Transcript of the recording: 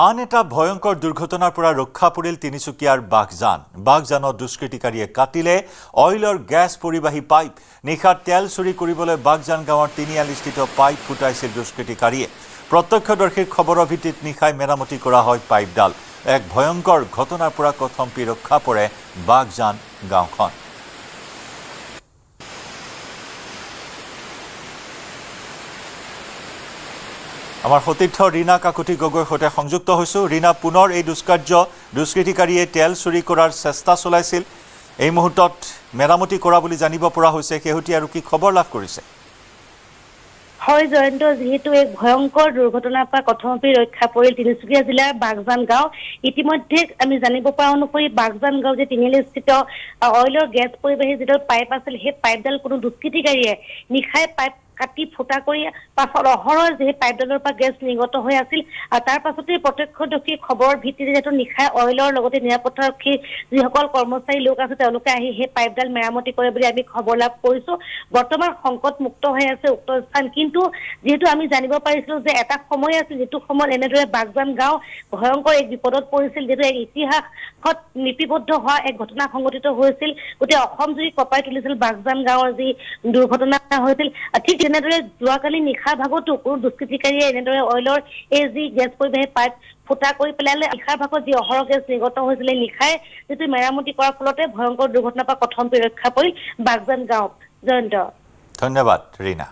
আন এটা ভয়ঙ্কৰ দুৰ্ঘটনাৰ পৰা ৰক্ষা পৰিল তিনিচুকীয়াৰ বাঘজানত দুষ্কৃতিকাৰীয়ে কাটিলে অইলৰ গেছ পৰিবাহী পাইপ। নিশা তেল চুৰি কৰিবলৈ বাঘজান গাঁৱৰ তিনিআলিস্থিত পাইপ ফুটাইছিল দুষ্কৃতিকাৰীয়ে। প্ৰত্যক্ষদৰ্শীৰ খবৰৰ ভিত্তিত নিশাই মেৰামতি কৰা হয় পাইপডাল। এক ভয়ঙ্কৰ ঘটনাৰ পৰা কথমপি ৰক্ষা পৰে বাঘজান গাঁওখন। আমাৰ সতীৰ্থ ৰীনা কাকতি গগৈৰ সৈতে সংযুক্ত হৈছো। ৰীনা, পুনৰ এই দুষ্কৃতিকাৰীয়ে তেল চুৰি কৰাৰ চেষ্টা চলাইছিল। এই মুহূৰ্তত মেৰামতি কৰা বুলি জানিব পৰা হৈছে। শেহতীয়া আৰু কি খবৰ লাভ কৰিছে? হয় জয়ন্ত, যেহেতু এক ভয়ঙ্কৰ দুৰ্ঘটনাৰ পৰা কথমপি ৰক্ষা পৰিল তিনিচুকীয়া জিলাৰ বাঘজান গাঁও। ইতিমধ্যে আমি জানিব পৰা অনুসৰি বাঘজান গাঁও যে তিনিআলিস্থিত অইলৰ গেছ পৰিবাহী যিডাল পাইপ আছিল, সেই পাইপডাল কোনো দুষ্কৃতিকাৰীয়ে নিশাই পাইপ কাটি ফুটা কৰি পাছত অহৰহ যে পাইপডালৰ পৰা গেছ নিৰ্গত হৈ আছিল। তাৰ পাছতে প্ৰত্যক্ষদৰ্শীৰ খবৰৰ ভিত্তিতে যিহেতু নিশাই অইলৰ লগতে নিৰাপত্তাৰক্ষী যিসকল কৰ্মচাৰী লোক আছে তেওঁলোকে আহি সেই পাইপডাল মেৰামতি কৰে বুলি আমি খবৰ লাভ কৰিছো। বৰ্তমান সংকটমুক্ত হৈ আছে উক্ত স্থান, কিন্তু যিহেতু আমি জানিব পাৰিছিলো যে এটা সময় আছিল যিটো সময়ত এনেদৰে বাঘজান গাঁও ভয়ঙ্কৰ এক বিপদত পৰিছিল, যিহেতু এক ইতিহাসত লিপিবদ্ধ হোৱা এক ঘটনা সংঘটিত হৈছিল। গোটেই অসম জুৰি কঁপাই তুলিছিল বাঘজান গাঁৱৰ যি দুৰ্ঘটনা হৈছিল। ঠিক এনেদৰে যোৱাকালি নিশাৰ ভাগতো কোনো দুষ্কৃতিকাৰীয়ে এনেদৰে অইলৰ এই যি গেছ পৰিবাহী পাইপ ফুটা কৰি পেলালে। নিশাৰ ভাগত যি অহৰহ গেছ নিৰ্গত হৈছিলে, নিশাই যিটো মেৰামতি কৰাৰ ফলতে ভয়ঙ্কৰ দুৰ্ঘটনাৰ পৰা কথমপি ৰক্ষা পৰিল বাঘজান গাঁও। জয়ন্ত, ধন্যবাদ ৰীনা।